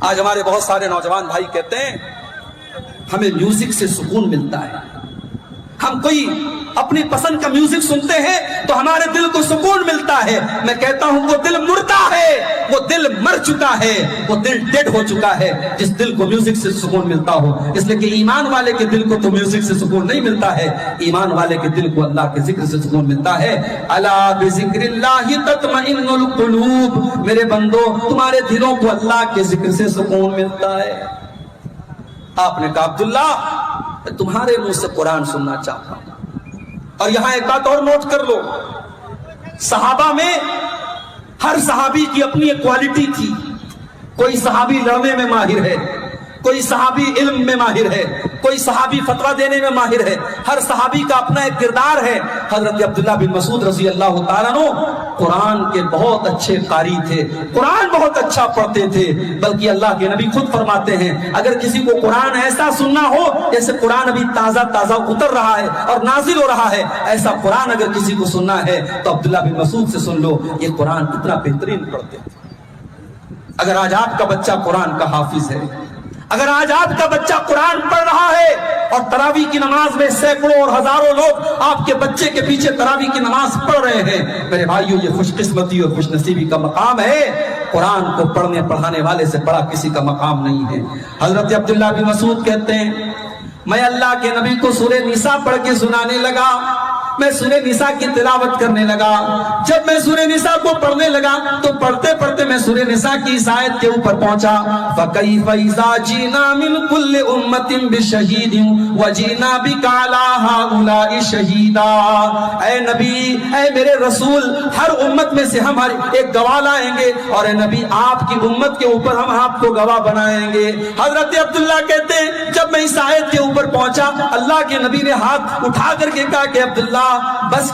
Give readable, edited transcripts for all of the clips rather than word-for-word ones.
آج ہمارے بہت سارے نوجوان بھائی کہتے ہیں ہمیں میوزک سے سکون ملتا ہے، ہم کوئی اپنی پسند کا میوزک سنتے ہیں تو ہمارے دل کو سکون ملتا ہے۔ میں کہتا ہوں وہ دل مردہ ہے، وہ دل مر چکا ہے، وہ دل ڈیڈ ہو چکا ہے جس دل کو میوزک سے سکون ملتا ہو۔ اس لیے کہ ایمان والے کے دل کو تو میوزک سے سکون نہیں ملتا ہے، ایمان والے کے دل کو اللہ کے ذکر سے سکون ملتا ہے۔ الا بذکر اللہ تطمئن القلوب، میرے بندو تمہارے دلوں کو اللہ کے ذکر سے سکون ملتا ہے۔ آپ نے کہا عبداللہ میں تمہارے منہ سے قرآن سننا چاہتا ہوں۔ اور یہاں ایک بات اور نوٹ کر لو، صحابہ میں ہر صحابی کی اپنی ایک کوالٹی تھی۔ کوئی صحابی لڑنے میں ماہر ہے، کوئی صحابی علم میں ماہر ہے، کوئی صحابی فتویٰ دینے میں ماہر ہے، ہر صحابی کا اپنا ایک کردار ہے۔ حضرت عبداللہ بن مسعود رضی اللہ تعالیٰ عنہ قرآن کے بہت اچھے قاری تھے، قرآن بہت اچھا پڑھتے تھے، بلکہ اللہ کے نبی خود فرماتے ہیں اگر کسی کو قرآن ایسا سننا ہو جیسے قرآن ابھی تازہ تازہ اتر رہا ہے اور نازل ہو رہا ہے، ایسا قرآن اگر کسی کو سننا ہے تو عبداللہ بن مسعود سے سن لو، یہ قرآن اتنا بہترین پڑھتے تھے۔ اگر آج آپ کا بچہ قرآن کا حافظ ہے، اگر آج آپ کا بچہ قرآن پڑھ رہا ہے اور تراویح کی نماز میں سینکڑوں اور ہزاروں لوگ آپ کے بچے کے پیچھے تراویح کی نماز پڑھ رہے ہیں، میرے بھائیو یہ خوش قسمتی اور خوش نصیبی کا مقام ہے۔ قرآن کو پڑھنے پڑھانے والے سے بڑا کسی کا مقام نہیں ہے۔ حضرت عبداللہ بن مسعود کہتے ہیں میں اللہ کے نبی کو سورہ نساء پڑھ کے سنانے لگا، میں سورہ نساء کی تلاوت کرنے لگا۔ جب میں سورہ نساء کو پڑھنے لگا تو پڑھتے پڑھتے میں سورہ نساء کی اس آیت کے اوپر پہنچا، فَكَيْفَ إِذَا جِئْنَا مِنْ كُلِّ أُمَّةٍ بِشَهِيدٍ وَجِئْنَا بِكَ عَلَىٰ هَٰؤُلَاءِ شَهِيدًا۔ اے نبی، اے میرے رسول، ہر امت میں سے ہم ایک گواہ لائیں گے اور اے نبی آپ کی امت کے اوپر ہم آپ کو گواہ بنائیں گے۔ حضرت عبداللہ کہتے ہیں جب میں اس آیت کے اوپر پہنچا اللہ کے نبی نے ہاتھ اٹھا کر کے کہا کہ عبداللہ بس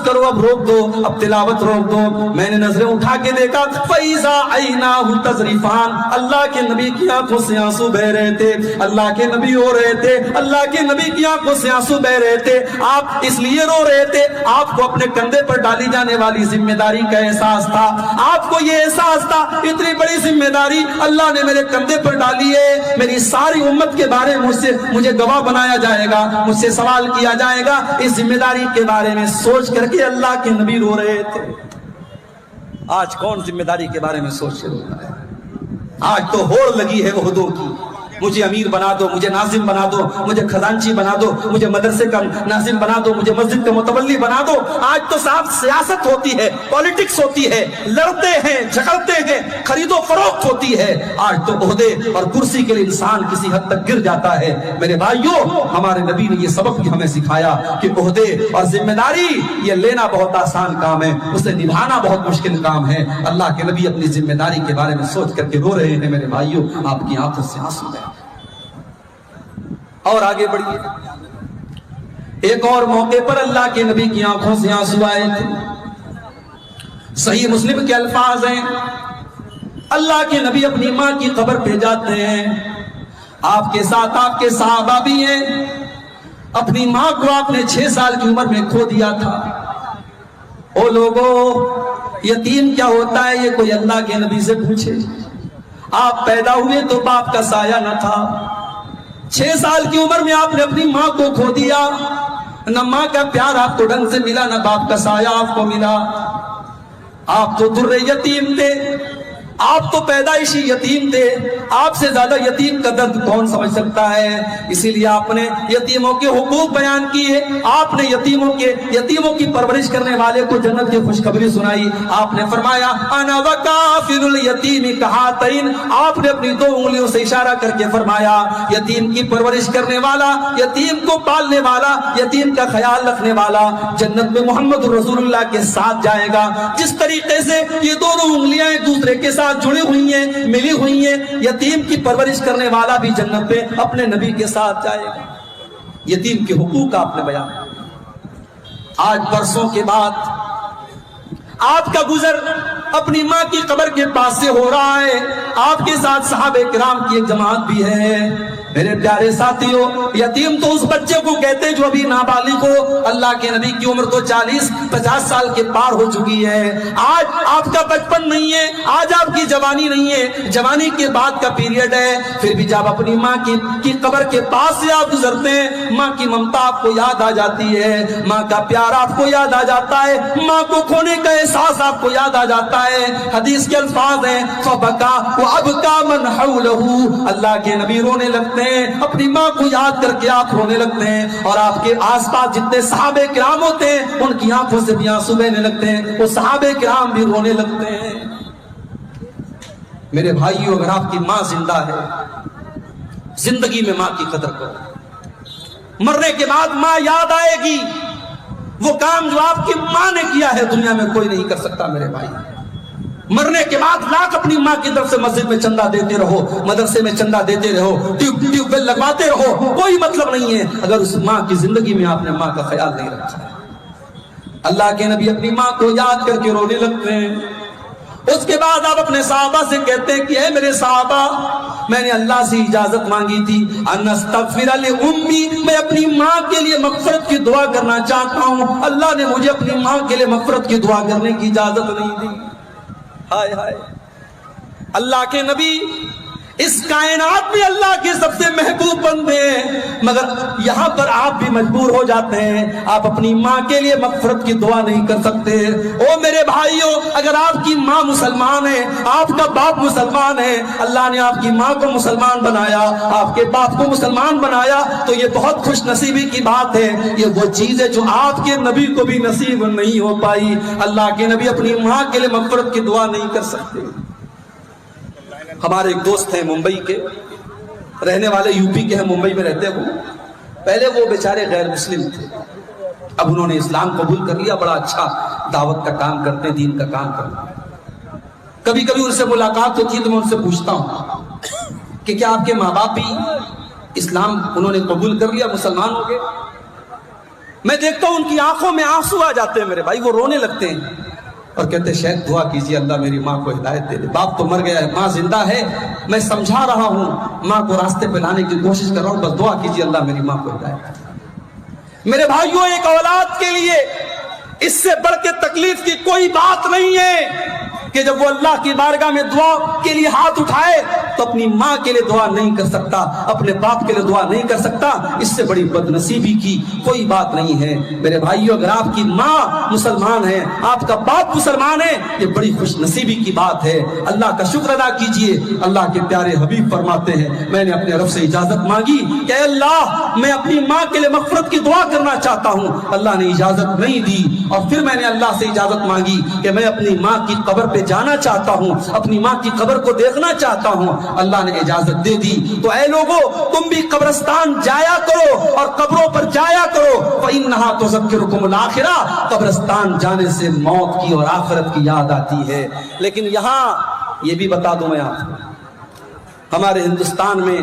کرو اب روک دو، اب تلاوت روک دو۔ میں نے نظریں اٹھا کے دیکھا فَإِذَا عَيْنَاهُ تَذْرِفَانِ، اللہ کے نبی کی آنکھوں سے آنسو بہ رہے تھے، اللہ کے نبی رو رہے تھے، اللہ کے نبی کی آنکھوں سے آنسو بہ رہے تھے۔ آپ اس لیے رو رہے تھے آپ کو اپنے کندھے پر ڈالی جانے والی ذمہ داری کا احساس تھا، آپ کو یہ احساس تھا اتنی بڑی ذمہ داری اللہ نے میرے کندھے پر ڈالی ہے، میری ساری امت کے بارے میں مجھے گواہ بنایا جائے گا، مجھ سے سوال کیا جائے گا۔ اس ذمہ داری کے بارے میں سوچ کر کے اللہ کے نبی رو رہے تھے۔ آج کون ذمہ داری کے بارے میں سوچ کے روتا ہے؟ آج تو ہوڑ لگی ہے عہدوں کی، مجھے امیر بنا دو، مجھے ناظم بنا دو، مجھے خزانچی بنا دو، مجھے مدرسے کا ناظم بنا دو، مجھے مسجد کا متولی بنا دو۔ آج تو صاحب سیاست ہوتی ہے، پالیٹکس ہوتی ہے، لڑتے ہیں جھگڑتے ہیں، خرید و فروخت ہوتی ہے۔ آج تو عہدے اور کرسی کے لیے انسان کسی حد تک گر جاتا ہے۔ میرے بھائیوں ہمارے نبی نے یہ سبق بھی ہمیں سکھایا کہ عہدے اور ذمہ داری یہ لینا بہت آسان کام ہے، اسے نبھانا بہت مشکل کام ہے۔ اللہ کے نبی اپنی ذمہ داری کے بارے میں سوچ کر کے رو رہے ہیں۔ میرے بھائیوں آپ کی آنکھوں سے آنسو ہے۔ اور آگے بڑھیے، ایک اور موقع پر اللہ کے نبی کی آنکھوں سے آنسو آئے تھے۔ صحیح مسلم کے الفاظ ہیں، اللہ کے نبی اپنی ماں کی قبر پہ جاتے ہیں، آپ کے ساتھ آپ کے صحابہ بھی ہیں۔ اپنی ماں کو آپ نے 6 سال کی عمر میں کھو دیا تھا۔ او لوگوں، یتیم کیا ہوتا ہے یہ کوئی اللہ کے نبی سے پوچھے۔ آپ پیدا ہوئے تو باپ کا سایہ نہ تھا، 6 سال کی عمر میں آپ نے اپنی ماں کو کھو دیا، نہ ماں کا پیار آپ کو ڈھنگ سے ملا، نہ باپ کا سایہ آپ کو ملا۔ آپ تو در یتیم تھے، آپ تو پیدائشی یتیم تھے، آپ سے زیادہ یتیم کا درد کون سمجھ سکتا ہے؟ اسی لیے آپ نے یتیموں کے حقوق بیان کیے، آپ نے یتیموں کی پرورش کرنے والے کو جنت کی خوشخبری سنائی۔ آپ نے فرمایا انا وکافل الیتیم کہاتین، آپ نے اپنی 2 انگلیوں سے اشارہ کر کے فرمایا یتیم کی پرورش کرنے والا، یتیم کو پالنے والا، یتیم کا خیال رکھنے والا جنت میں محمد رسول اللہ کے ساتھ جائے گا۔ جس طریقے سے یہ دونوں انگلیاں ایک دوسرے کے ساتھ جڑی ہوئی ہیں، ملی ہوئی ہیں، یتیم کی پرورش کرنے والا بھی جنت پہ اپنے نبی کے ساتھ جائے گا۔ یتیم کے حقوق آپ نے بیان۔ آج برسوں کے بعد آپ کا گزر اپنی ماں کی قبر کے پاس سے ہو رہا ہے، آپ کے ساتھ صحابہ کرام کی ایک جماعت بھی ہے۔ میرے پیارے ساتھیوں، یتیم تو اس بچے کو کہتے جو ابھی نابالغ ہو، اللہ کے نبی کی عمر تو 40-50 سال کے پار ہو چکی ہے۔ آج آپ کا بچپن نہیں ہے، آج آپ کی جوانی نہیں ہے، جوانی کے بعد کا پیریڈ ہے، پھر بھی جب اپنی ماں کی قبر کے پاس سے آپ گزرتے ہیں، ماں کی ممتا آپ کو یاد آ جاتی ہے، ماں کا پیار آپ کو یاد آ جاتا ہے، ماں کو کھونے کا احساس آپ کو یاد آ جاتا ہے۔ حدیث کے الفاظ ہیں فَبَكَى وَأَبْكَى مَنْ حَوْلَهُ، اللہ کے نبی رونے لگتے ہیں، اپنی ماں کو یاد کر کے آپ رونے لگتے ہیں، اور آپ کے آس پاس جتنے صحابہ کرام ہوتے ہیں ان کی آنکھوں سے بھی آنسو بہنے لگتے ہیں، وہ صحابہ کرام بھی رونے لگتے ہیں۔ میرے بھائیو، اگر آپ کی ماں زندہ ہے، زندگی میں ماں کی قدر کرو، مرنے کے بعد ماں یاد آئے گی، وہ کام جو آپ کی ماں نے کیا ہے دنیا میں کوئی نہیں کر سکتا۔ میرے بھائی، مرنے کے بعد لاکھ اپنی ماں کی طرف سے مسجد میں چندہ دیتے رہو، مدرسے میں چندہ دیتے رہو، ٹیوب ویل لگواتے رہو، کوئی مطلب نہیں ہے اگر اس ماں کی زندگی میں آپ نے ماں کا خیال نہیں رکھا ہے۔ اللہ کے نبی اپنی ماں کو یاد کر کے رونے لگتے ہیں۔ اس کے بعد آپ اپنے صحابہ سے کہتے ہیں کہ اے میرے صحابہ، میں نے اللہ سے اجازت مانگی تھی ان استغفر لأمی، میں اپنی ماں کے لیے مغفرت کی دعا کرنا چاہتا ہوں، اللہ نے مجھے اپنی ماں کے لیے مغفرت کی دعا کرنے کی اجازت نہیں دی۔ ہائے ہائے، اللہ کے نبی اس کائنات میں اللہ کے سب سے محبوب بندے ہیں، مگر یہاں پر آپ بھی مجبور ہو جاتے ہیں، آپ اپنی ماں کے لیے مغفرت کی دعا نہیں کر سکتے۔ او میرے بھائیوں، اگر آپ کی ماں مسلمان ہے، آپ کا باپ مسلمان ہے، اللہ نے آپ کی ماں کو مسلمان بنایا، آپ کے باپ کو مسلمان بنایا، تو یہ بہت خوش نصیبی کی بات ہے۔ یہ وہ چیز ہے جو آپ کے نبی کو بھی نصیب نہیں ہو پائی۔ اللہ کے نبی اپنی ماں کے لیے مغفرت کی دعا نہیں کر سکتے۔ ہمارے ایک دوست ہیں ممبئی کے، رہنے والے یو پی کے ہیں، ممبئی میں رہتے وہ، پہلے وہ بیچارے غیر مسلم تھے، اب انہوں نے اسلام قبول کر لیا، بڑا اچھا دعوت کا کام کرتے، دین کا کام کرتے۔ کبھی کبھی ان سے ملاقات ہوتی ہے تو میں ان سے پوچھتا ہوں کہ کیا آپ کے ماں باپ بھی اسلام انہوں نے قبول کر لیا، مسلمان ہو گئے؟ میں دیکھتا ہوں ان کی آنکھوں میں آنسو آ جاتے ہیں میرے بھائی، وہ رونے لگتے ہیں اور کہتے ہیں شیخ دعا کیجیے اللہ میری ماں کو ہدایت دے دے، باپ تو مر گیا ہے، ماں زندہ ہے، میں سمجھا رہا ہوں، ماں کو راستے پہ لانے کی کوشش کر رہا ہوں، بس دعا کیجیے اللہ میری ماں کو ہدایت دے دے۔ میرے بھائیوں، ایک اولاد کے لیے اس سے بڑھ کے تکلیف کی کوئی بات نہیں ہے کہ جب وہ اللہ کی بارگاہ میں دعا کے لیے ہاتھ اٹھائے تو اپنی ماں کے لیے دعا نہیں کر سکتا، اپنے باپ کے لیے دعا نہیں کر سکتا، اس سے بڑی بد نصیبی کی کوئی بات نہیں ہے۔ میرے بھائیوں، اگر آپ کی ماں مسلمان ہے، آپ کا باپ مسلمان ہے، یہ بڑی خوش نصیبی کی بات ہے، اللہ کا شکر ادا کیجئے۔ اللہ کے پیارے حبیب فرماتے ہیں میں نے اپنے رب سے اجازت مانگی کہ اے اللہ میں اپنی ماں کے لیے مغفرت کی دعا کرنا چاہتا ہوں، اللہ نے اجازت نہیں دی، اور پھر میں نے اللہ سے اجازت مانگی کہ میں اپنی ماں کی قبر پہ جانا چاہتا ہوں، اپنی ماں کی قبر کو دیکھنا چاہتا ہوں، اللہ نے اجازت دے دی۔ تو اے لوگوں، تم بھی قبرستان جایا کرو اور قبروں پر جایا کرو، فَإِنَّهَا تُذَكِّرُكُمُ الْآخِرَةَ، قبرستان جانے سے موت کی اور آخرت کی یاد آتی ہے۔ لیکن یہاں یہ بھی بتا دوں میں آپ کو، ہمارے ہندوستان میں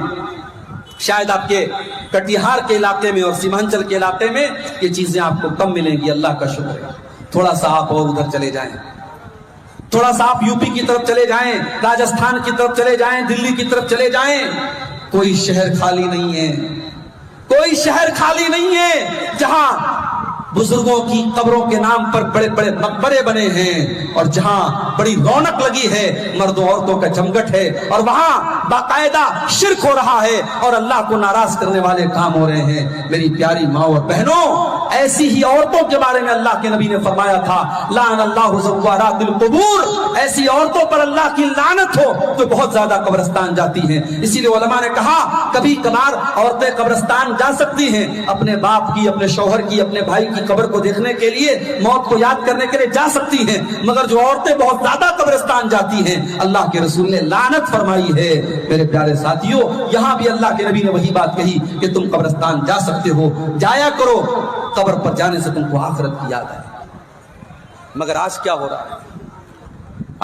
شاید آپ کے کٹیہار کے علاقے میں اور سیمانچل کے علاقے میں یہ چیزیں آپ کو کم ملیں گی، اللہ کا شکر ہے۔ تھوڑا سا آپ اور ادھر چلے جائیں، تھوڑا سا آپ یو پی کی طرف چلے جائیں، راجستھان کی طرف چلے جائیں، دلی کی طرف چلے جائیں، کوئی شہر خالی نہیں ہے، کوئی شہر خالی نہیں ہے جہاں بزرگوں کی قبروں کے نام پر بڑے بڑے مقبرے بنے ہیں، اور جہاں بڑی رونق لگی ہے، مرد و عورتوں کا جمگٹ ہے، اور وہاں باقاعدہ شرک ہو رہا ہے اور اللہ کو ناراض کرنے والے کام ہو رہے ہیں۔ میری پیاری ماں اور بہنوں، ایسی ہی عورتوں کے بارے میں اللہ کے نبی نے فرمایا تھا لعن اللہ زوارات القبور، ایسی عورتوں پر اللہ کی لعنت ہو جو بہت زیادہ قبرستان جاتی ہیں۔ اسی لیے علماء نے کہا کبھی کبھار عورتیں قبرستان جا سکتی ہیں، اپنے باپ کی، اپنے شوہر کی، اپنے بھائی کی قبر کو دیکھنے کے لیے، موت کو یاد کرنے کے لیے جا سکتی ہیں، مگر جو عورتیں بہت زیادہ قبرستان جاتی ہیں اللہ کے رسول نے لعنت فرمائی ہے۔ میرے پیارے ساتھیوں، یہاں بھی اللہ کے نبی نے وہی بات کہی کہ تم قبرستان جا سکتے ہو، جایا کرو، قبر پر جانے سے تم کو آخرت کی یاد آئے۔ مگر آج کیا ہو رہا ہے؟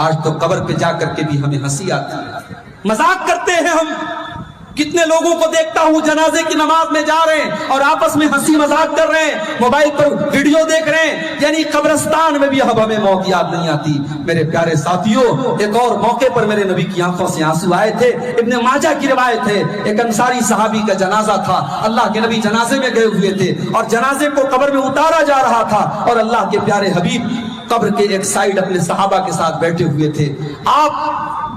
آج تو قبر پہ جا کر کے بھی ہمیں ہنسی آتی ہے، مذاق کرتے ہیں ہم कितने लोगों को देखता हूं जनाजे की नमाज में जा रहे हैं और आपस में हंसी मजाक कर रहे हैं, मोबाइल पर वीडियो देख रहे हैं, यानी कब्रिस्तान में भी अब हमें मौत याद नहीं आती। मेरे प्यारे साथियों, एक और मौके पर मेरे नबी की आंखों से आंसू आए थे। इब्ने माजा की रिवायत है, एक अंसारी सहाबी का जनाजा था, अल्लाह के नबी जनाजे में गए हुए थे और जनाजे को कब्र में उतारा जा रहा था और अल्लाह के प्यारे हबीब कब्र के एक साइड अपने सहाबा के साथ बैठे हुए थे। आप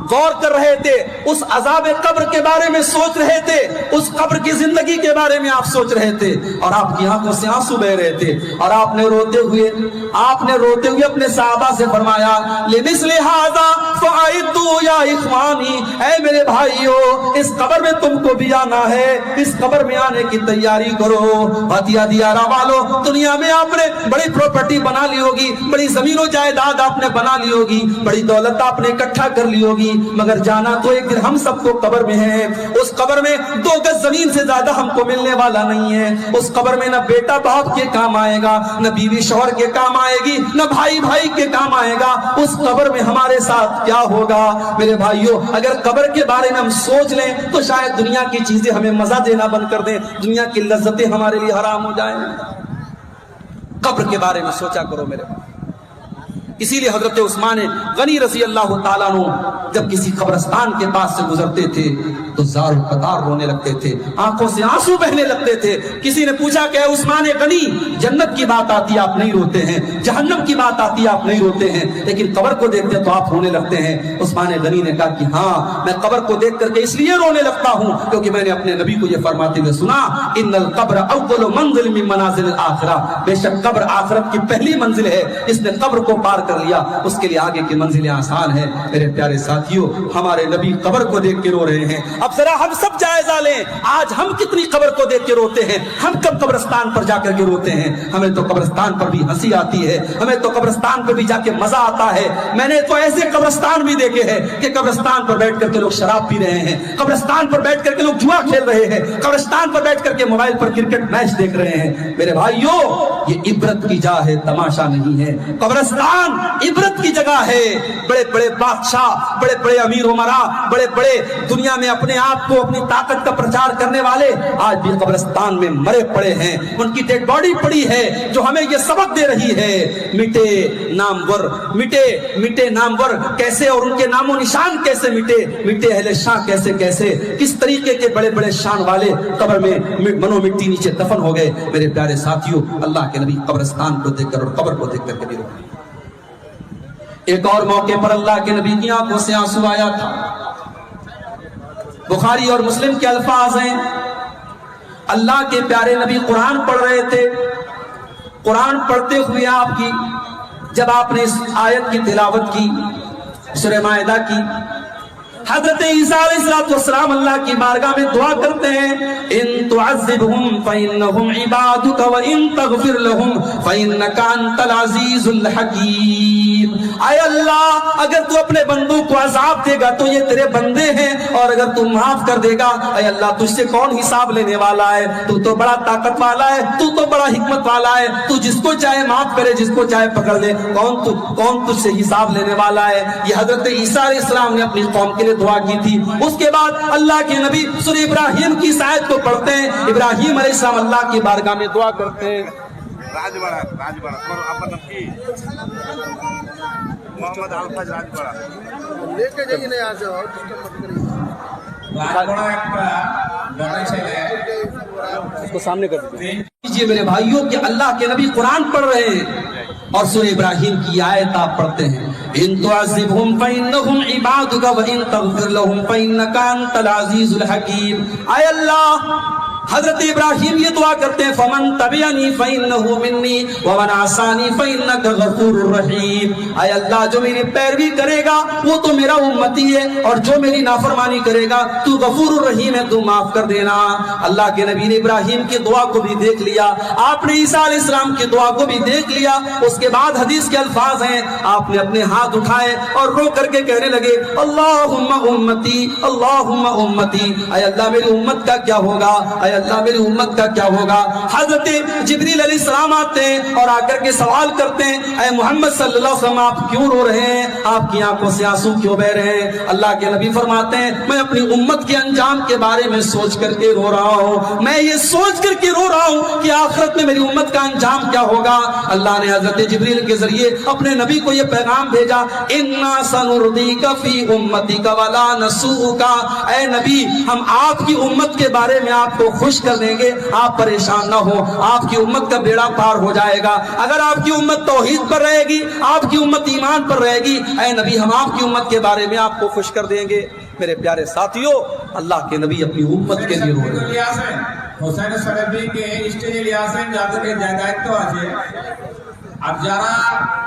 गौर कर रहे थे, उस अजाब कब्र के बारे में सोच रहे थे, उस कब्र की जिंदगी के बारे में आप सोच रहे थे और आपकी आंखों से आंसू बह रहे थे और आपने रोते हुए अपने सहाबा से फरमाया, लिमिस्लि हाज़ा फ़अइदू या इख़वानी, ऐ मेरे भाइयों, इस कब्र में तुमको भी आना है, इस कब्र में आने की तैयारी करो। हतिया दियारा वालों, दुनिया में आपने बड़ी प्रॉपर्टी बना ली होगी, बड़ी जमीनों जायदाद आपने बना ली होगी, बड़ी दौलत आपने इकट्ठा कर ली होगी, मगर जाना तो एक दिन हम सबको कब्र में है। उस कब्र में 2 गज जमीन से ज्यादा हमको मिलने वाला नहीं है। उस कब्र में न बेटा बाप के काम आएगा, न बीवी शौहर के काम आएगी, न भाई भाई के काम आएगा। उस कब्र में हमारे साथ क्या होगा? मेरे भाइयों, अगर कब्र के बारे में हम सोच लें तो शायद दुनिया की चीजें हमें मजा देना बंद कर दें, दुनिया की लज्जतें हमारे लिए हराम हो जाएं। कब्र के बारे में सोचा करो मेरे भाई। इसीलिए हजरत उस्मान गनी रज़ी अल्लाह ताला अन्हु जब किसी कब्रिस्तान के पास से गुजरते थे तो ज़ार कतार रोने लगते थे, आंखों से आंसू बहने लगते थे। किसी ने पूछा कि उस्मान गनी, जन्नत की बात आती है आप नहीं रोते हैं, जहन्नम की बात आती है आप नहीं रोते हैं, लेकिन कब्र को देखते तो आप रोने लगते हैं। उस्मान गनी ने कहा कि हाँ, मैं कब्र को देख करके इसलिए रोने लगता हूँ क्योंकि मैंने अपने नबी को यह फरमाते हुए सुना, इन्नल कब्र अव्वलु मंजिल मिन मनाजिल आखिरा, बेशक कब्र आखिरत की पहली मंजिल है। इसने कब्र को पार कर लिया, उसके लिए आगे की मंजिलें आसान है। मेरे प्यारे साथियों, हमारे नबी कब्र को देख के रो रहे हैं। अब जरा हम सब जायजा लें, आज हम कितनी कब्र को देख के रोते हैं, हम कब कब्रिस्तान पर जाकर के रोते हैं। हमें तो कब्रिस्तान पर भी हंसी आती है, हमें तो कब्रिस्तान पर भी जाके मजा आता है। मैंने तो ऐसे कब्रिस्तान भी देखे हैं कि कब्रिस्तान पर बैठ करके लोग शराब पी रहे हैं, कब्रिस्तान पर बैठ करके लोग जुआ खेल रहे हैं, कब्रिस्तान पर बैठ करके मोबाइल पर क्रिकेट मैच देख रहे हैं। मेरे भाइयों, ये इबरत की जा है, तमाशा नहीं है। कब्रिस्तान इबरत की जगह है। बड़े बड़े बादशाह, बड़े बड़े अमीर उमरा, बड़े बड़े दुनिया में अपने आप को, अपनी ताकत का प्रचार करने वाले आज भी कब्रिस्तान में मरे पड़े हैं। उनकी डेड बॉडी पड़ी है जो हमें यह सबक दे रही है, मिटे नामवर, मिटे नामवर कैसे और उनके नामो निशान कैसे मिटे अहले शाह कैसे कैसे, किस तरीके के बड़े बड़े शान वाले कब्र में मनो मिट्टी नीचे दफन हो गए। मेरे प्यारे साथियों, अल्लाह के नबी कब्रिस्तान को देखकर और कब्र को देखकर के भी रोए। एक और मौके पर अल्लाह के नबी की आंखों से आंसू आया था। बुखारी और मुस्लिम के अल्फाज हैं, अल्लाह के प्यारे नबी कुरान पढ़ रहे थे। कुरान पढ़ते हुए जब आपने इस आयत की तिलावत की, सूरह माइदा की, हजरत ईसा अलैहिस्सलाम अल्लाह की बारगाह में दुआ करते हैं, इन तुअज़्ज़िबहुम फइन्नहुम इबादुका व इन तग़फिर लहुम फइन्नका अंतल अज़ीज़ुल हकीम। आय अल्लाह, अगर तू अपने बंदों को अज़ाब देगा तो ये तेरे बंदे हैं, और अगर तू माफ कर देगा, आय अल्लाह, तुझसे कौन हिसाब लेने वाला है? तू तो बड़ा ताकत वाला है, तू तो बड़ा हिकमत वाला है, तू जिसको चाहे माफ करे, जिसको चाहे पकड़ ले, कौन तुझसे हिसाब लेने वाला है? ये हजरत ईसा अलैहिस्सलाम ने अपनी कौम के लिए दुआ की थी। उसके बाद अल्लाह के नबी सूरह इब्राहिम की इस आयत को पढ़ते हैं। इब्राहिम अलैहिस्सलाम अल्लाह की बारगाह में दुआ करते हैं, राजवाड़ा मोहम्मद आलफाज राजवाड़ा लेके जाइए ना यहाँ से, और उसको सामने कर दीजिए। मेरे भाइयों, कि अल्लाह के नबी कुरान पढ़ रहे हैं और सूरह इब्राहिम की आयत आप पढ़ते हैं, इन तुअज़्ज़िबहुम फइन्नहुम इबादुका व इन तग़फिर लहुम फइन्नका अंतल अज़ीज़ुल हकीम। आय अल्लाह, हजरत इब्राहिम ये दुआ करते हैं, फमन तबिअनी फइन्नहु मिन्नी व मन आसानी फइन्नका गफूरुर रहीम। आय अल्लाह, जो मेरी पैरवी करेगा वो तो मेरा उम्मती है, और जो मेरी नाफरमानी करेगा तू गफूरुर रहीम है, तू माफ कर देना। अल्लाह के नबी ने इब्राहिम की दुआ को भी देख लिया, आपने ईसा अलैहिस्सलाम की दुआ को भी देख लिया। उसके बाद हदीस के अल्फाज हैं, आपने अपने हाथ उठाए और रो करके कहने लगे, अल्लाहुम्मा उम्मती, अल्लाहुम्मा उम्मती। आय अल्लाह, मेरी उम्मत का क्या होगा? आय اے اللہ میری امت کا کیا ہوگا؟ حضرت جبریل علیہ السلام آتے ہیں اور آ کر کے سوال کرتے ہیں اے محمد صلی اللہ علیہ وسلم آپ کیوں رو رہے ہیں؟ آپ کی آنکھوں سے آنسو کیوں بہ رہے ہیں؟ اللہ کے نبی فرماتے ہیں میں اپنی امت کے انجام کے بارے میں سوچ کر کے رو رہا ہوں، میں یہ سوچ کر کے رو رہا ہوں کہ آخرت میں میری امت کا انجام کیا ہوگا۔ اللہ نے حضرت جبریل کے ذریعے اپنے نبی کو یہ پیغام بھیجا اِنَّا سَنُرْضِيكَ فِي أُمَّتِكَ وَلَا نَسُوءُكَ، اے نبی ہم آپ کی امت کے بارے میں آپ کو خوش کر دیں گے، آپ پریشان نہ ہو، آپ کی امت کا بیڑا پار ہو جائے گا۔ اگر آپ کی امت توحید پر رہے گی، آپ کی امت ایمان پر رہے گی، اے نبی ہم آپ کی امت کے بارے میں آپ کو خوش کر دیں گے۔ میرے پیارے ساتھیوں، اللہ کے نبی اپنی امت کے لیے رو رہے ہیں۔ হোসেন সালাফিকে স্টেজে নিয়ে আসেন যাদেরকে দায়িত্ব আছে, আর যারা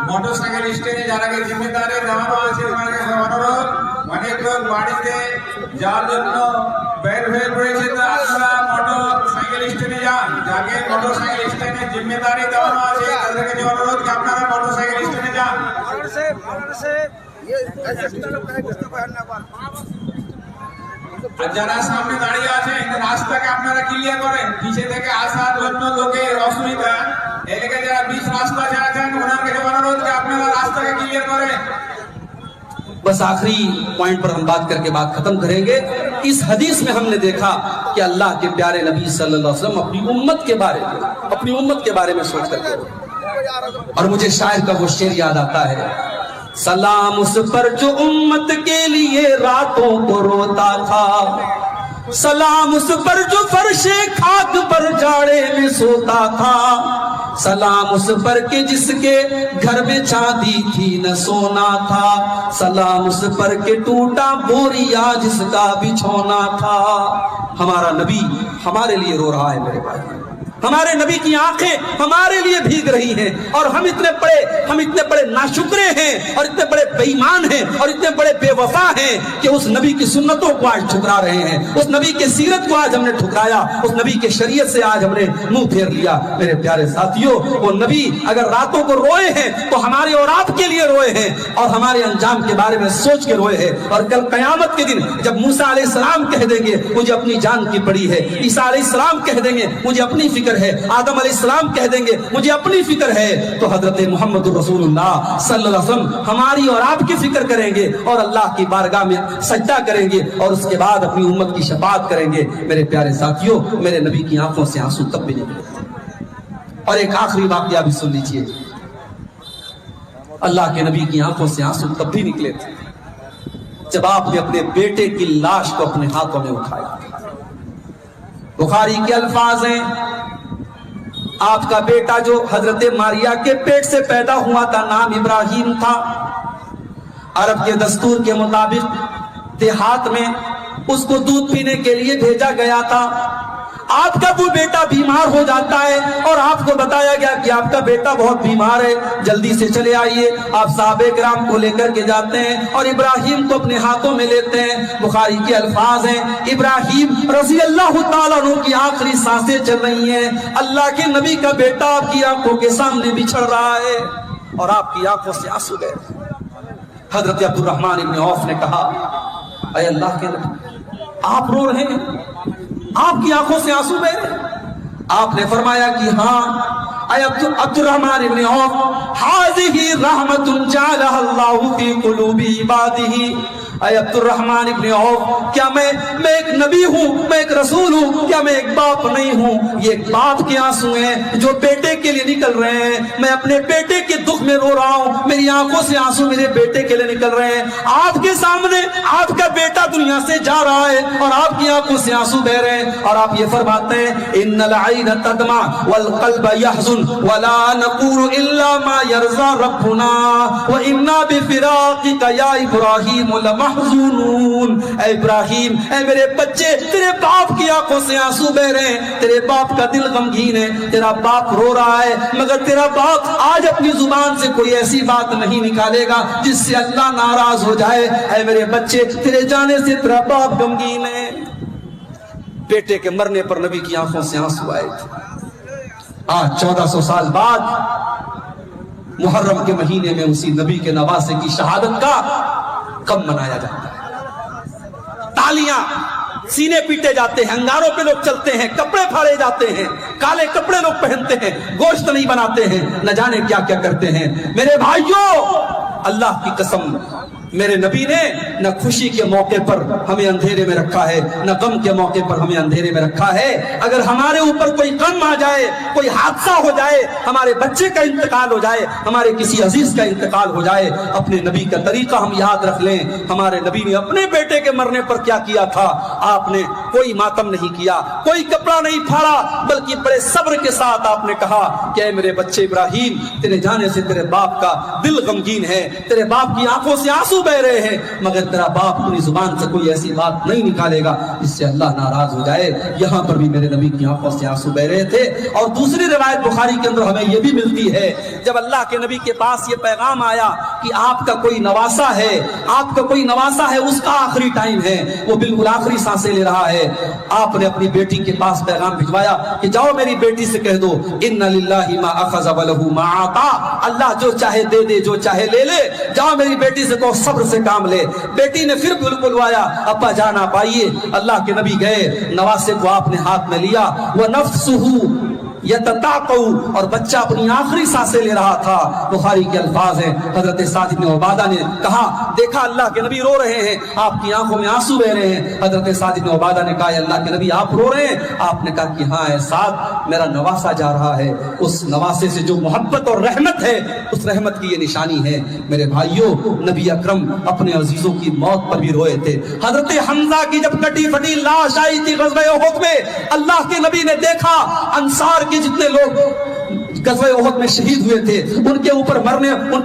মোটরসাইকেল স্টেজে যারাকে জিম্মেদারি দেওয়ানো আছে ওনাকে অনুরোধ, অনেক লোক বাড়িতে যাওয়ার জন্য বের হয়ে পড়েছে, তো আপনারা মোটরসাইকেল স্টেজে যান। যাকে মোটরসাইকেল স্টেজে জিম্মেদারি দেওয়ানো আছে তাদেরকে অনুরোধ कि আপনারা মোটরসাইকেল স্টেজে যান। আর যারা সামনে দাঁড়িয়ে আছেন রাস্তাকে আপনারা ক্লিয়ার করেন, পিছে থেকে আসার জন্য লোকের অসুবিধা, এদিকে যারা 20 রাস্তা আছেন ওনাকে অনুরোধ कि আপনারা রাস্তাকে ক্লিয়ার করেন। बस आखिरी पॉइंट पर हम बात करके बात खत्म करेंगे। इस हदीस में हमने देखा कि अल्लाह के प्यारे नबी सल्लल्लाहु अलैहि वसल्लम अपनी उम्मत के बारे में सोच करके, और मुझे शायर का वो शेर याद आता है, सलाम उस पर जो उम्मत के लिए रातों को रोता था, सलाम उस पर जो फर्शे खाक पर जाड़े में सोता था, सलाम उस पर के जिसके घर में चांदी थी न सोना था, सलाम उस पर के टूटा बोरिया जिसका बिछोना था। हमारा नबी हमारे लिए रो रहा है मेरे भाई, हमारे नबी की आंखें हमारे लिए भीग रही हैं, और हम इतने बड़े नाशुक्रे हैं और इतने बड़े बेईमान हैं और इतने बड़े बेवफा हैं कि उस नबी की सुन्नतों को आज ठुकरा रहे हैं, उस नबी के सीरत को आज हमने ठुकराया, उस नबी के शरीयत से आज हमने मुंह फेर लिया। मेरे प्यारे साथियों, वो नबी अगर रातों को रोए हैं तो हमारे और आपके लिए रोए हैं और हमारे अंजाम के बारे में सोच के रोए हैं। और कल कयामत के दिन जब मूसा अलैहिस्सलाम कह देंगे मुझे अपनी जान की पड़ी है, ईसा अलैहिस्सलाम कह देंगे मुझे अपनी फिक्र है, आदम अलैहिस्सलाम कह देंगे मुझे अपनी फिक्र है, तो हजरत मोहम्मद रसूलुल्लाह सल्लल्लाहु अलैहि वसल्लम हमारी और आपकी फिक्र करेंगे और अल्लाह की बारगाह में सजदा करेंगे और उसके बाद अपनी उम्मत की शफाअत करेंगे। मेरे प्यारे साथियों, मेरे नबी की आंखों से आंसू तब भी निकले थे। और एक आखिरी वाकया भी सुन लीजिए, अल्लाह के नबी की आंखों से आंसू तब भी निकले थे जब आपने अपने बेटे की लाश को अपने हाथों में उठाया। बुखारी के अल्फाज हैं, आपका बेटा जो हजरत मारिया के पेट से पैदा हुआ था नाम इब्राहिम था। अरब के दस्तूर के मुताबिक देहात में उसको दूध पीने के लिए भेजा गया था। आपका वो बेटा बीमार हो जाता है और आपको बताया गया कि आपका बेटा बहुत बीमार है, जल्दी से चले आइए। आप साहबे किराम को लेकर के जाते हैं और इब्राहिम को अपने हाथों में लेते हैं। बुखारी के अल्फाज हैं, इब्राहिम रज़ी अल्लाह ताला अन्हु की आखिरी सांसें चल रही हैं, अल्लाह के नबी का बेटा आपकी आंखों के सामने बिछड़ रहा है और आपकी आंखों से आंसू गए। हजरत अब्दुर्रहमान इब्न औफ ने कहा, ऐ अल्लाह के नबी आप रो रहे हैं, आपकी आंखों से आंसू बह रहे? आपने फरमाया कि हाँ अब्दुर्रहमान इब्न औफ, हाज़िही रहमतुन जअलहा अल्लाहु फी क़ुलूबि इबादिही। अब्दुर्रहमान इब्न औफ, क्या मैं एक नबी हूँ, मैं एक रसूल हूँ, क्या मैं एक बाप नहीं हूँ? ये एक बाप के आंसू हैं जो बेटे के लिए निकल रहे हैं। मैं अपने बेटे के दुख में रो रहा हूँ, मेरी आंखों से आंसू मेरे बेटे के लिए निकल रहे हैं। आपके सामने आपका बेटा दुनिया से जा रहा है और आपकी आंखों से आंसू बह रहे हैं और आप ये फरमाते हैं इन्नल ऐन तदमा वल क़ल्ब यहज़ुन वला नक़ूलु इल्ला मा यरज़ा रब्बुना व इन्ना बिफ़िराक़िका या इब्राहीम लमहज़ूनून। ऐ इब्राहिम, ऐ मेरे बच्चे, तेरे बाप की आंखों से आंसू बह रहे हैं, तेरे बाप का दिल गमगीन है, तेरा बाप रो रहा है, मगर तेरा बाप आज अपनी जुबान से कोई ऐसी बात नहीं निकालेगा जिससे अल्लाह नाराज हो जाए। ऐ मेरे बच्चे, तेरे जाने से तेरा बाप गमगीन है। बेटे के मरने पर नबी की आंखों से आंसू आए थे। आज 1400 साल बाद मुहर्रम के महीने में उसी नबी के नवासे की शहादत का कब मनाया जाता है। तालियां सीने पीटे जाते हैं, अंगारों पे लोग चलते हैं, कपड़े फाड़े जाते हैं, काले कपड़े लोग पहनते हैं, गोश्त नहीं बनाते हैं, न जाने क्या क्या करते हैं। मेरे भाइयों, अल्लाह की कसम, मेरे नबी ने न खुशी के मौके पर हमें अंधेरे में रखा है, न गम के मौके पर हमें अंधेरे में रखा है। अगर हमारे ऊपर कोई गम आ जाए, कोई हादसा हो जाए, हमारे बच्चे का इंतकाल हो जाए, हमारे किसी अजीज का इंतकाल हो जाए, अपने नबी का तरीका हम याद रख लें। हमारे नबी ने अपने बेटे के मरने पर क्या किया था? आपने कोई मातम नहीं किया, कोई कपड़ा नहीं फाड़ा, बल्कि बड़े सब्र के साथ आपने कहा कि ऐ मेरे बच्चे इब्राहिम, तेरे जाने से तेरे बाप का दिल गमगीन है, तेरे बाप की आंखों से आंसू बह रहे हैं, मगर तेरा बाप अपनी जुबान से कोई ऐसी बात नहीं निकालेगा जिससे अल्लाह नाराज हो जाए। यहां पर भी मेरे नबी की आंखों से आंसू बह रहे थे। और दूसरी रिवायत बुखारी के अंदर हमें यह भी मिलती है, जब अल्लाह के नबी के पास ये पैगाम आया कि आपका कोई नवासा है, आपका कोई नवासा है, उसका आखिरी टाइम है, वो बिल्कुल आखिरी सांसें ले रहा है, आपने अपनी बेटी के पास पैगाम भिजवाया कि जाओ मेरी बेटी से कह दो, इन्ना लिल्लाहि मा अखज़ व लहू मा आता, अल्लाह जो चाहे दे दे, जो चाहे ले ले, जाओ मेरी बेटी से कहो सब्र से काम ले। बेटी ने फिर बुलवाया, अब्बा जा ना पाइए। अल्लाह के नबी गए, नवासे को आपने हाथ में लिया, वह नफ्सुहु यतताक़उ, और बच्चा अपनी आखिरी सांसें ले रहा था। बुखारी के अल्फाज हैं, हजरत साद इब्न उबादा ने कहा, देखा अल्लाह के नबी रो रहे हैं, आपकी आंखों में आंसू बह रहे हैं। हजरत साद इब्न उबादा ने कहा, अल्लाह के नबी आप रो रहे हैं? आपने कहा कि हाँ है साद, मेरा नवासा जा रहा है, उस नवासे से जो मोहब्बत और रहमत है, उस रहमत की ये निशानी है। मेरे भाइयों, नबी अकरम अपने अजीजों की मौत पर भी रोए थे। हजरत हमजा की जब कटी फटी लाश आई थी ग़ज़वा उहद में, अल्लाह के नबी ने देखा अंसार जितने लोग ग़ज़वा उहद में शहीद हुए थे, उनके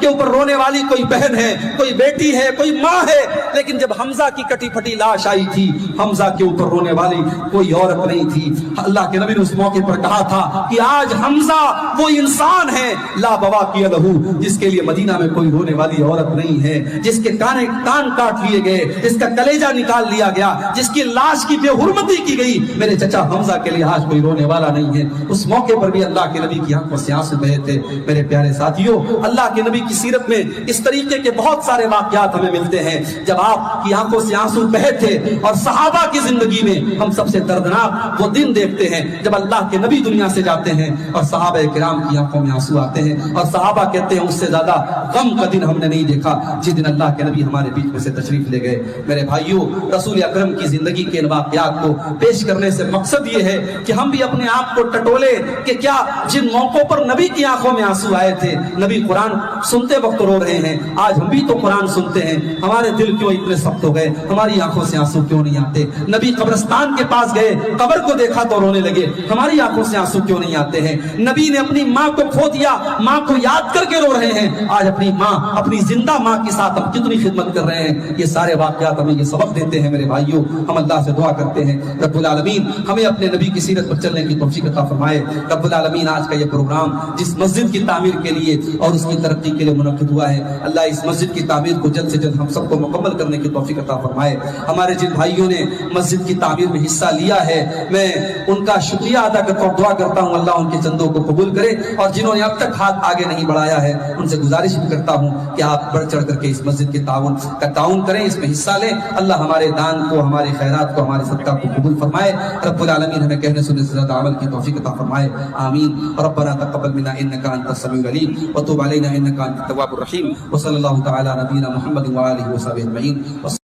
ऊपर रोने वाली कोई बहन है, कोई बेटी है, कोई माँ है, लेकिन जब हमजा की कटी फटी लाश आई थी, हमजा के ऊपर रोने वाली कोई औरत नहीं थी। अल्लाह के नबी ने उस मौके पर कहा था कि आज हमजा वो इंसान है, ला बवाकी लहू, जिसके लिए मदीना में कोई रोने वाली औरत नहीं है, जिसके कान काट लिए गए, जिसका कलेजा निकाल लिया गया, जिसकी लाश की बेहुरमती की गई, मेरे चचा हमजा के लिए आज कोई रोने वाला नहीं है। उस मौके पर भी अल्लाह के नबी की आंखों से आंसू बहे थे। मेरे प्यारे साथियों, अल्लाह के नबी की सीरत में इस तरीके के बहुत सारे वाकयात हमें मिलते हैं, जब आपकी आंखों से आंसू बहे थे। और सहाबा की जिंदगी में हम सबसे दर्दनाक वो दिन देखते हैं जब अल्लाह के नबी दुनिया से जाते हैं और सहाबा किराम की आंखों में आंसू आते हैं, और सहाबा कहते हैं उससे ज्यादा गम का दिन हमने नहीं देखा जिस दिन अल्लाह के नबी हमारे बीच में से तशरीफ ले गए। मेरे भाइयों, रसूल अकरम की जिंदगी के इन वाकयात को पेश करने से मकसद ये है कि हम भी अपने आप को टटोले कि क्या जिन मौकों पर नबी की आंखों में आंसू आए थे, नबी कुरान सुनते वक्त रो रहे हैं, आज हम भी तो कुरान सुनते हैं, हमारे दिल क्यों इतने सख्त हो गए, हमारी आंखों से आंसू क्यों नहीं आते? नबी कब्रिस्तान के पास गए, कब्र को देखा तो रोने लगे, हमारी आंखों से आंसू क्यों नहीं आते हैं? नबी ने अपनी माँ को खो दिया, माँ को याद करके रो रहे हैं, आज अपनी माँ, अपनी जिंदा माँ के साथ हम कितनी खिदमत कर रहे हैं। ये सारे वाकयात हमें ये सबक देते हैं। मेरे भाइयों, हम अल्लाह से दुआ करते हैं रब्बुल आलमीन हमें अपने नबी की सीरत पर चलने की तौफीक अता फरमाए। रब्बुल आलमीन आज का ये प्रोग्राम जिस मस्जिद की तामीर के लिए और उसकी तरक्की के लिए मुनक्किद हुआ है, अल्लाह इस मस्जिद की तामीर को जल्द से जल्द हम सबको मुकम्मल करने की तौफीक अता फरमाए। हमारे जिन भाइयों ने मस्जिद की तामीर में हिस्सा लिया है, मैं उनका शुक्रिया अदा करता हूँ, दुआ करता हूँ अल्लाह उनके चंदों को कबूल करे, और जिन्होंने अब तक हाथ आगे नहीं बढ़ाया है उनसे गुजारिश भी करता हूँ कि आप बढ़ चढ़ करके इस मस्जिद के ताउन करें, इसमें हिस्सा लें। अल्लाह हमारे दान को, हमारे खैरात को, हमारे सदका को कबूल फरमाए। रब्बुल आलमीन हमें कहने सुनने से ज्यादा अमल की तौफीक अता फरमाए। आमीन। रब्बना तक़ब्बल मिन्ना इन्नका अंतस समीउल अलीम व तुब अलैना इन्नका अंतत तव्वाबुर रहीम व सल्लल्लाहु तआला नबीना मुहम्मद व आलिहि व सहबिहि अजमईन।